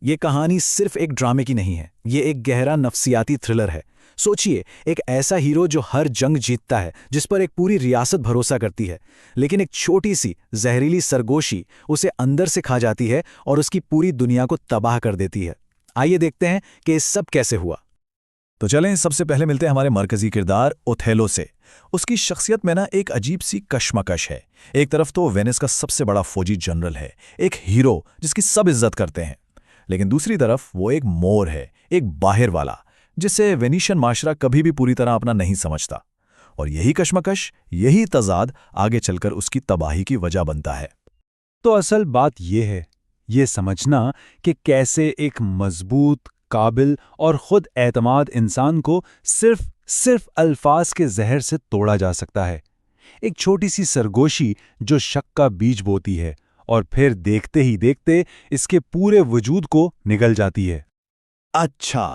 ये कहानी सिर्फ एक ड्रामे की नहीं है, ये एक गहरा नफ्सियाती थ्रिलर है। सोचिए, एक ऐसा हीरो जो हर जंग जीतता है, जिस पर एक पूरी रियासत भरोसा करती है, लेकिन एक छोटी सी जहरीली सरगोशी उसे अंदर से खा जाती है और उसकी पूरी दुनिया को तबाह कर देती है। आइए देखते हैं कि ये सब कैसे हुआ। तो चलें, सबसे पहले मिलते हैं हमारे मरकजी किरदार ओथेलो से। उसकी शख्सियत में ना एक अजीब सी कशमकश है। एक तरफ तो वेनिस का सबसे बड़ा फौजी जनरल है, एक हीरो जिसकी सब इज्जत करते हैं, लेकिन दूसरी तरफ वो एक मोर है, एक बाहर वाला, जिसे वेनिशियन माशरा कभी भी पूरी तरह अपना नहीं समझता। और यही कशमकश, यही तजाद आगे चलकर उसकी तबाही की वजह बनता है। तो असल बात यह है, ये समझना कि कैसे एक मजबूत, काबिल और खुद एतमाद इंसान को सिर्फ अल्फाज के जहर से तोड़ा जा सकता है। एक छोटी सी सरगोशी जो शक का बीज बोती है और फिर देखते ही देखते इसके पूरे वजूद को निगल जाती है। अच्छा,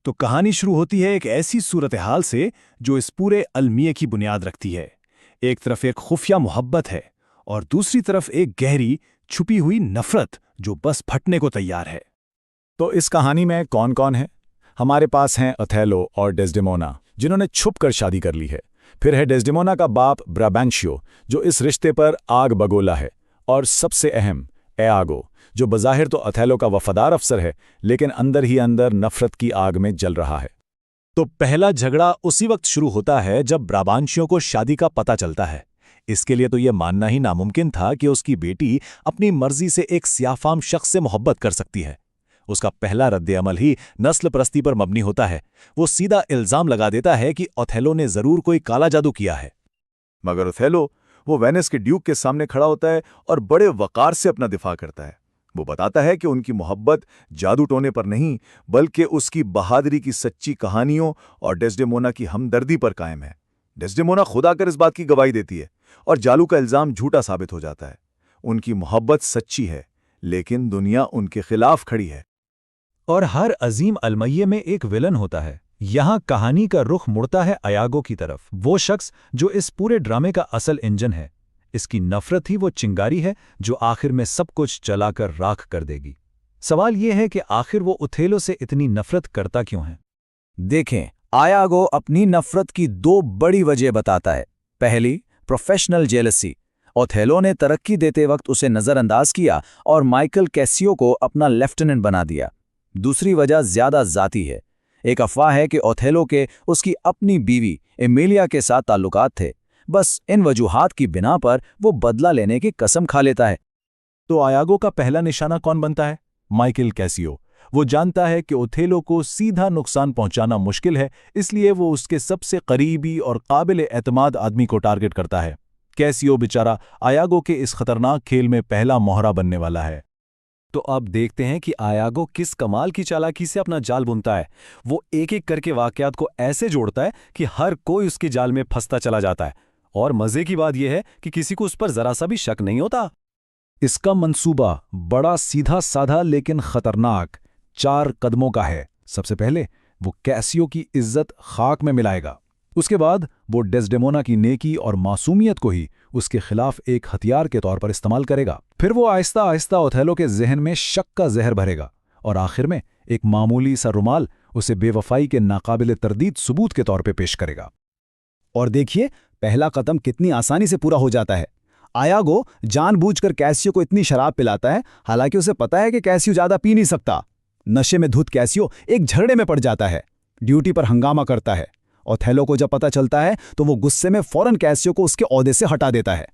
तो कहानी शुरू होती है एक ऐसी सूरत हाल से जो इस पूरे अलमिये की बुनियाद रखती है। एक तरफ एक खुफिया मोहब्बत है और दूसरी तरफ एक गहरी छुपी हुई नफरत जो बस फटने को तैयार है। तो इस कहानी में कौन कौन है? हमारे पास हैं ओथेलो और डेस्डेमोना, जिन्होंने छुपकर शादी कर ली है। फिर है डेस्डेमोना का बाप ब्राबैंशियो, जो इस रिश्ते पर आग बगोला है। और सबसे अहम एआगो, जो बज़ाहिर तो ओथेलो का वफादार अफसर है, लेकिन अंदर ही अंदर नफरत की आग में जल रहा है। तो पहला झगड़ा उसी वक्त शुरू होता है जब ब्राबांशियों को शादी का पता चलता है। इसके लिए तो यह मानना ही नामुमकिन था कि उसकी बेटी अपनी मर्जी से एक सियाफाम शख्स से मोहब्बत कर सकती है। उसका पहला रद्द-ए-अमल ही नस्ल परस्ती पर मबनी होता है। वो सीधा इल्जाम लगा देता है कि ओथेलो ने जरूर कोई काला जादू किया है। मगर ओथेलो वो वेनिस के ड्यूक के सामने खड़ा होता है और बड़े वकार से अपना दिफा करता है। वो बताता है कि उनकी मोहब्बत जादू टोने पर नहीं, बल्कि उसकी बहादुरी की सच्ची कहानियों और डेस्डेमोना की हमदर्दी पर कायम है। डेस्डेमोना खुद आकर इस बात की गवाही देती है और जादू का इल्जाम झूठा साबित हो जाता है। उनकी मोहब्बत सच्ची है, लेकिन दुनिया उनके खिलाफ खड़ी है। और हर अजीम अलमैये में एक विलन होता है। यहाँ कहानी का रुख मुड़ता है अयागो की तरफ, वो शख्स जो इस पूरे ड्रामे का असल इंजन है। इसकी नफरत ही वो चिंगारी है जो आखिर में सब कुछ जलाकर राख कर देगी। सवाल ये है कि आखिर वो ओथेलो से इतनी नफरत करता क्यों है? देखें, आयागो अपनी नफरत की दो बड़ी वजह बताता है। पहली, प्रोफेशनल जेलसी। ओथेलो ने तरक्की देते वक्त उसे नजरअंदाज किया और माइकल कैसियो को अपना लेफ्टिनेंट बना दिया। दूसरी वजह ज्यादा जाती है। एक अफवाह है कि ओथेलो के उसकी अपनी बीवी एमिलिया के साथ ताल्लुकात थे। बस इन वजूहात की बिना पर वो बदला लेने की कसम खा लेता है। तो आयागो का पहला निशाना कौन बनता है? Michael Casio. वो जानता है कि ओथेलो को सीधा नुकसान पहुंचाना मुश्किल है, इसलिए वो उसके सबसे करीबी और काबिल एतमाद आदमी को टारगेट करता है। कैसियो बेचारा आयागो के इस खतरनाक खेल में पहला मोहरा बनने वाला है। तो अब देखते हैं कि आयागो किस कमाल की चालाकी से अपना जाल बुनता है। वो एक एक करके वाकयात को ऐसे जोड़ता है कि हर कोई उसके जाल में फंसता चला जाता है। और मजे की बात यह है कि किसी को उस पर जरा सा भी शक नहीं होता। इसका मंसूबा बड़ा सीधा साधा लेकिन खतरनाक 4 कदमों का है। सबसे पहले वो कैसियो की इज्जत खाक में मिलाएगा। उसके बाद वो डेस्डेमोना की नेकी और मासूमियत को ही उसके खिलाफ एक हथियार के तौर पर इस्तेमाल करेगा। फिर वो आहिस्ता आहिस्ता ओथेलो के जहन में शक का जहर भरेगा और आखिर में एक मामूली सा रुमाल उसे बेवफाई के नाकाबिले तरदीद सबूत के तौर पर पेश करेगा। और देखिए, पहला कदम कितनी आसानी से पूरा हो जाता है। आयागो जानबूझकर कैसियो को इतनी शराब पिलाता है, हालांकि उसे पता है कि कैसियो ज्यादा पी नहीं सकता। नशे में धुत कैसियो एक झगड़े में पड़ जाता है, ड्यूटी पर हंगामा करता है। ओथेलो को जब पता चलता है तो वो गुस्से में फौरन कैसियो को उसके ओहदे से हटा देता है।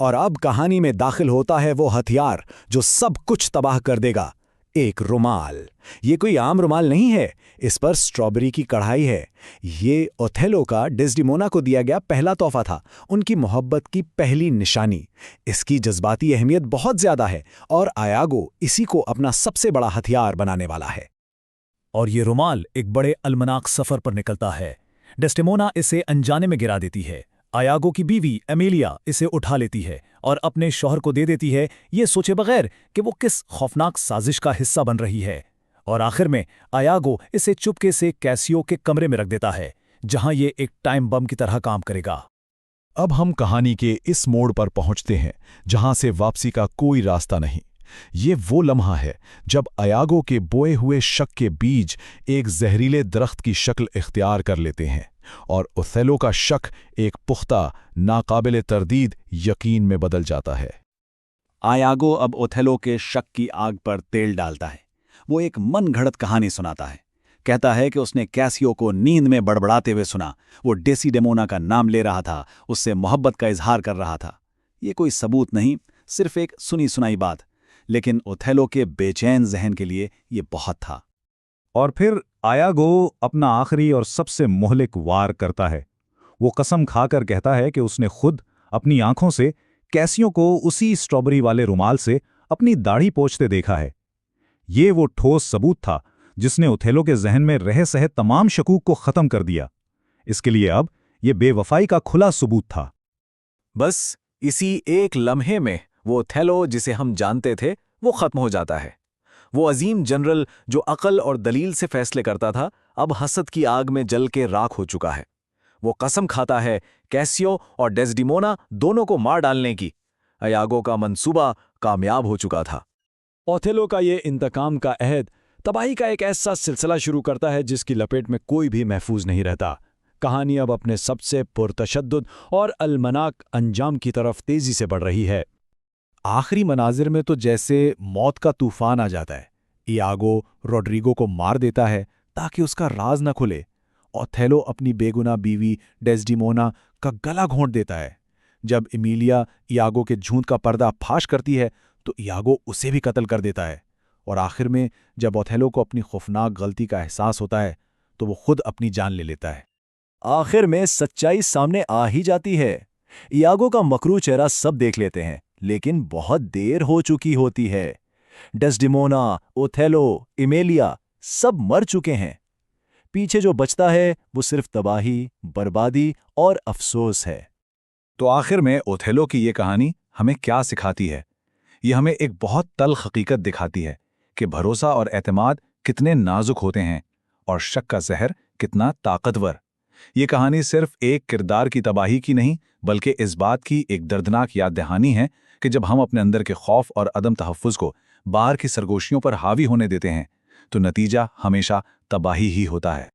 और अब कहानी में दाखिल होता है वो हथियार जो सब कुछ तबाह कर देगा, एक रुमाल। ये कोई आम रुमाल नहीं है, इस पर स्ट्रॉबेरी की कढ़ाई है। ये ओथेलो का डेस्डेमोना को दिया गया पहला तोहफा था, उनकी मोहब्बत की पहली निशानी। इसकी जज्बाती अहमियत बहुत ज्यादा है और आयागो इसी को अपना सबसे बड़ा हथियार बनाने वाला है। और ये रुमाल एक बड़े अलमनाक सफर पर निकलता है। डेस्डेमोना इसे अनजाने में गिरा देती है। आयागो की बीवी एमिलिया इसे उठा लेती है और अपने शौहर को दे देती है, ये सोचे बगैर कि वो किस खौफनाक साजिश का हिस्सा बन रही है। और आखिर में आयागो इसे चुपके से कैसियो के कमरे में रख देता है, जहां ये एक टाइम बम की तरह काम करेगा। अब हम कहानी के इस मोड़ पर पहुंचते हैं जहां से वापसी का कोई रास्ता नहीं। ये वो लम्हा है जब अयागो के बोए हुए शक के बीज एक जहरीले दरख्त की शक्ल इख्तियार कर लेते हैं और ओथेलो का शक एक पुख्ता, नाकाबिल तरदीद यकीन में बदल जाता है। आयागो अब ओथेलो के शक की आग पर तेल डालता है। वो एक मन घड़त कहानी सुनाता है। कहता है कि उसने कैसियो को नींद में बड़बड़ाते हुए सुना। वो डेसिडेमोना का नाम ले रहा था, उससे मोहब्बत का इजहार कर रहा था। ये कोई सबूत नहीं, सिर्फ एक सुनी सुनाई बात, लेकिन ओथेलो के बेचैन जहन के लिए ये बहुत था। और फिर आयागो अपना आखिरी और सबसे मोहलिक वार करता है। वो कसम खाकर कहता है कि उसने खुद अपनी आंखों से कैसियो को उसी स्ट्रॉबेरी वाले रुमाल से अपनी दाढ़ी पोंछते देखा है। ये वो ठोस सबूत था जिसने ओथेलो के जहन में रह सहे तमाम शकूक को खत्म कर दिया। इसके लिए अब ये बेवफाई का खुला सबूत था। बस इसी एक लम्हे में वो ओथेलो जिसे हम जानते थे वो खत्म हो जाता है। वो अजीम जनरल जो अकल और दलील से फैसले करता था, अब हसद की आग में जल के राख हो चुका है। वो कसम खाता है कैसियो और डेस्डिमोना दोनों को मार डालने की। अयागो का मंसूबा कामयाब हो चुका था। ओथेलो का ये इंतकाम का अहद तबाही का एक ऐसा सिलसिला शुरू करता है जिसकी लपेट में कोई भी महफूज नहीं रहता। कहानी अब अपने सबसे पुरतशद्दुद और अलमनाक अंजाम की तरफ तेजी से बढ़ रही है। आखिरी मनाजिर में तो जैसे मौत का तूफान आ जाता है। इयागो रोड्रिगो को मार देता है ताकि उसका राज न खुले। ओथेलो अपनी बेगुनाह बीवी डेस्डिमोना का गला घोंट देता है। जब इमिलिया इयागो के झूठ का पर्दा फाश करती है तो इयागो उसे भी कत्ल कर देता है। और आखिर में जब ओथेलो को अपनी खौफनाक गलती का एहसास होता है तो वो खुद अपनी जान ले लेता है। आखिर में सच्चाई सामने आ ही जाती है। इयागो का मकरू चेहरा सब देख लेते हैं, लेकिन बहुत देर हो चुकी होती है। डेस्डिमोना, ओथेलो, इमेलिया सब मर चुके हैं। पीछे जो बचता है वो सिर्फ तबाही, बर्बादी और अफसोस है। तो आखिर में ओथेलो की ये कहानी हमें क्या सिखाती है? ये हमें एक बहुत तल्ख हकीकत दिखाती है कि भरोसा और एतमाद कितने नाजुक होते हैं और शक का जहर कितना ताकतवर। ये कहानी सिर्फ एक किरदार की तबाही की नहीं, बल्कि इस बात की एक दर्दनाक याद दहानी है कि जब हम अपने अंदर के खौफ और अदम तहफ़्फ़ुज़ को बाहर की सरगोशियों पर हावी होने देते हैं तो नतीजा हमेशा तबाही ही होता है।